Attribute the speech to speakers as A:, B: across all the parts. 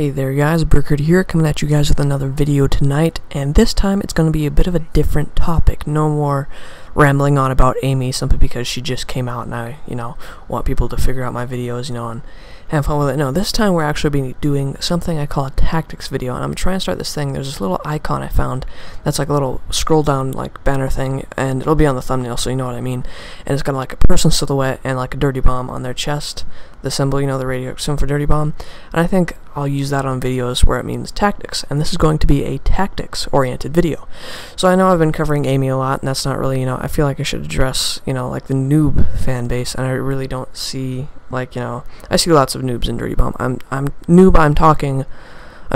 A: Hey there guys, Brickherder here, coming at you guys with another video tonight, and this time it's going to be a bit of a different topic. No more rambling on about Amy simply because she just came out and I, want people to figure out my videos, and have fun with it. No, this time we're actually be doing something I call a tactics video, and I'm trying to start this thing. There's this little icon I found that's like a little scroll down like banner thing, and it'll be on the thumbnail so you know what I mean. And it's got like a person silhouette and like a Dirtybomb on their chest, the symbol, the radio symbol for Dirtybomb, and I think I'll use that on videos where it means tactics, and this is going to be a tactics oriented video. So I know I've been covering Amy a lot, and that's not really, I feel like I should address, like the noob fan base, and I really don't see, I see lots of noobs in Dirtybomb. I'm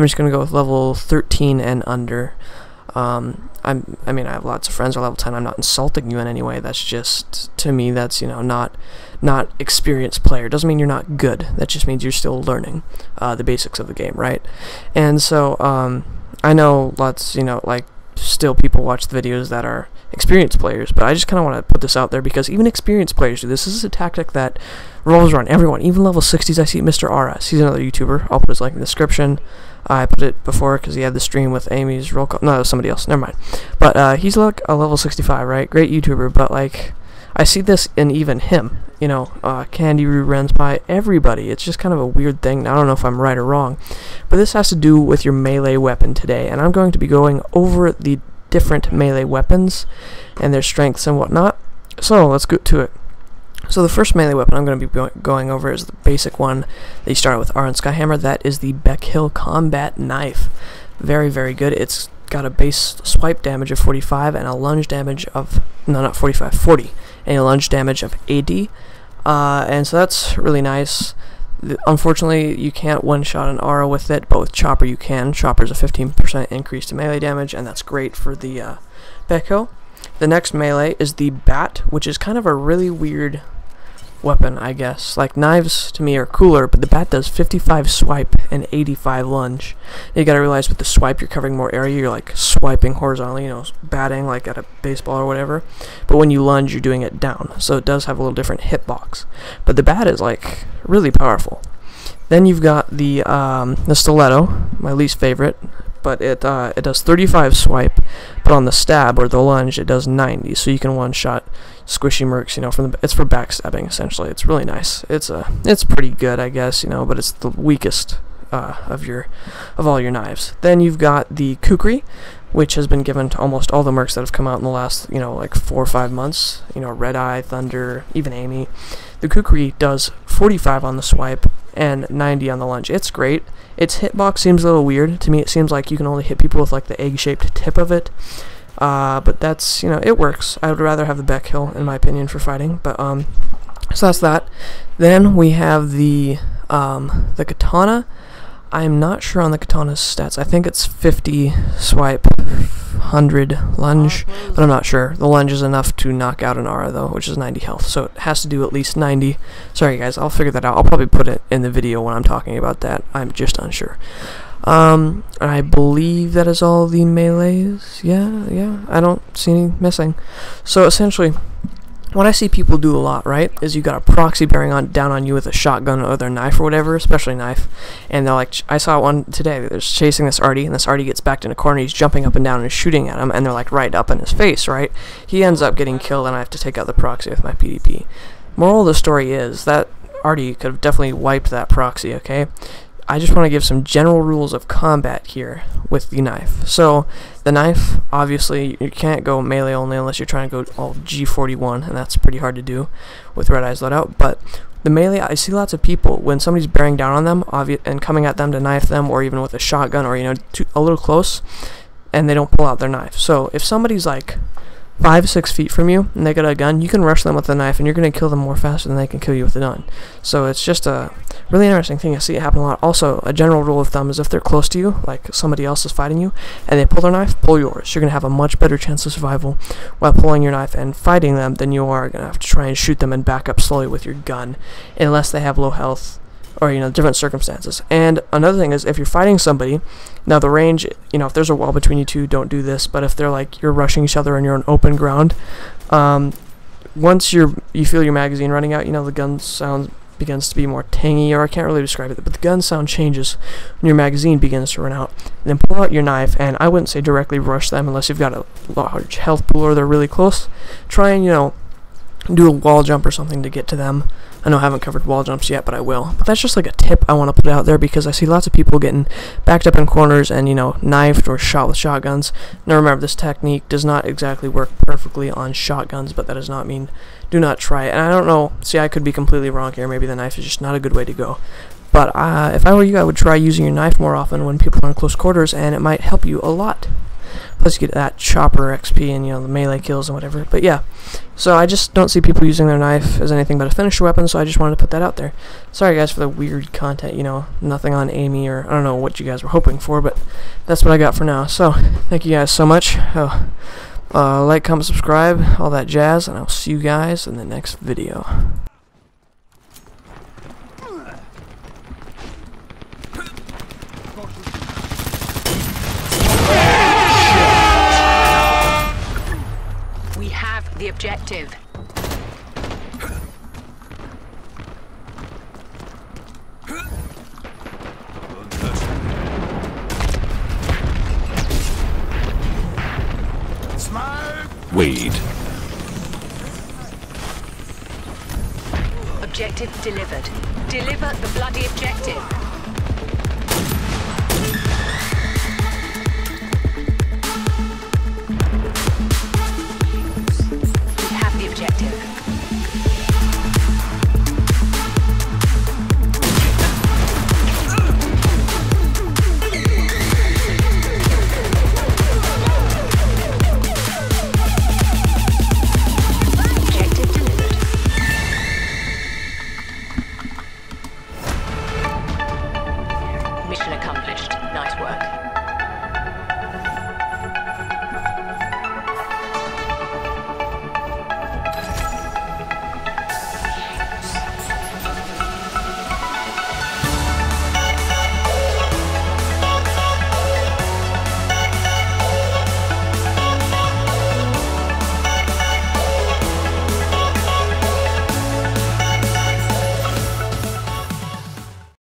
A: just gonna go with level 13 and under. I have lots of friends who are level 10. I'm not insulting you in any way. That's just, to me, that's, not experienced player. Doesn't mean you're not good. That just means you're still learning the basics of the game, right? And so, I know lots, still people watch the videos that are experienced players, but I just kind of want to put this out there because even experienced players do this. This is a tactic that revolves around everyone, even level 60s. I see Mr. RS. He's another YouTuber. I'll put his link in the description. I put it before because he had the stream with Amy's roll call. No, it was somebody else. Never mind. But he's like a level 65, right? Great YouTuber, but I see this in even him. Candy Roo runs by everybody. It's just kind of a weird thing. I don't know if I'm right or wrong, but this has to do with your melee weapon today, and I'm going to be going over the different melee weapons and their strengths and whatnot. So let's get to it. So the first melee weapon I'm going to be going over is the basic one that you start with R and Skyhammer. That is the Beckhill Combat Knife. Very, very good. It's got a base swipe damage of 45 and a lunge damage of, no, not 45, 40, and a lunge damage of 80. And so that's really nice. Unfortunately, you can't one-shot an aura with it, but with Chopper you can. Chopper's a 15% increase to melee damage, and that's great for the Beckhill. The next melee is the Bat, which is kind of a really weird weapon, I guess. Like, knives to me are cooler, but the Bat does 55 swipe and 85 lunge. You gotta realize with the swipe you're covering more area, you're like swiping horizontally, batting like at a baseball or whatever. But when you lunge, you're doing it down, so it does have a little different hitbox. But the Bat is like really powerful. Then you've got the Stiletto, my least favorite, but it does 35 swipe, but on the stab or the lunge it does 90, so you can one-shot squishy mercs, it's for backstabbing essentially. It's really nice. It's pretty good, I guess, but it's the weakest of all your knives. Then you've got the Kukri, which has been given to almost all the mercs that have come out in the last, 4 or 5 months. Red Eye, Thunder, even Amy. The Kukri does 45 on the swipe and 90 on the lunge. It's great. Its hitbox seems a little weird. To me, it seems like you can only hit people with like the egg-shaped tip of it. But that's, it works. I would rather have the Beckhill, in my opinion, for fighting. But so that's that. Then we have the Katana. I'm not sure on the Katana's stats. I think it's 50 swipe, 100 lunge, but I'm not sure. The lunge is enough to knock out an aura, though, which is 90 health, so it has to do at least 90. Sorry, guys, I'll figure that out. I'll probably put it in the video when I'm talking about that. I'm just unsure. I believe that is all the melees. Yeah, I don't see any missing. So, essentially, what I see people do a lot, right, is you got a proxy bearing down on you with a shotgun or their knife or whatever, especially knife, and they're like, I saw one today, they're chasing this Artie, and this Artie gets backed in a corner, he's jumping up and down and shooting at him, and they're like right up in his face, right? He ends up getting killed, and I have to take out the proxy with my PDP. Moral of the story is that Artie could have definitely wiped that proxy, okay? I just want to give some general rules of combat here with the knife. So, the knife, obviously, you can't go melee only unless you're trying to go all G41, and that's pretty hard to do with Red Eye's loadout. But the melee, I see lots of people, when somebody's bearing down on them and coming at them to knife them, or even with a shotgun, or, a little close, and they don't pull out their knife. So, if somebody's like 5-6 feet from you and they got a gun, you can rush them with a knife and you're going to kill them more faster than they can kill you with a gun. So it's just a really interesting thing. I see it happen a lot. Also, a general rule of thumb is if they're close to you, like somebody else is fighting you, and they pull their knife, pull yours. You're going to have a much better chance of survival while pulling your knife and fighting them than you are going to have to try and shoot them and back up slowly with your gun, unless they have low health or, different circumstances. And another thing is, if you're fighting somebody, now the range, if there's a wall between you two, don't do this, but if they're like, you're rushing each other and you're on open ground, once you feel your magazine running out, the gun sounds begins to be more tangy, or I can't really describe it, but the gun sound changes when your magazine begins to run out. And then pull out your knife, and I wouldn't say directly rush them unless you've got a large health pool or they're really close. Try and, you know, do a wall jump or something to get to them. I know I haven't covered wall jumps yet, but I will. But that's just like a tip I want to put out there, because I see lots of people getting backed up in corners and, you know, knifed or shot with shotguns. Now remember, this technique does not exactly work perfectly on shotguns, but that does not mean do not try it. And I don't know, see, I could be completely wrong here. Maybe the knife is just not a good way to go. But if I were you, I would try using your knife more often when people are in close quarters, and it might help you a lot. Plus you get that chopper XP and, you know, the melee kills and whatever. But yeah, so I just don't see people using their knife as anything but a finisher weapon, so I just wanted to put that out there. Sorry guys for the weird content, you know, nothing on Amy, or I don't know what you guys were hoping for, but that's what I got for now. So thank you guys so much. Like, comment, subscribe, all that jazz, and I'll see you guys in the next video.
B: We have the objective.
C: Wait.
B: Objective delivered. Deliver the bloody objective.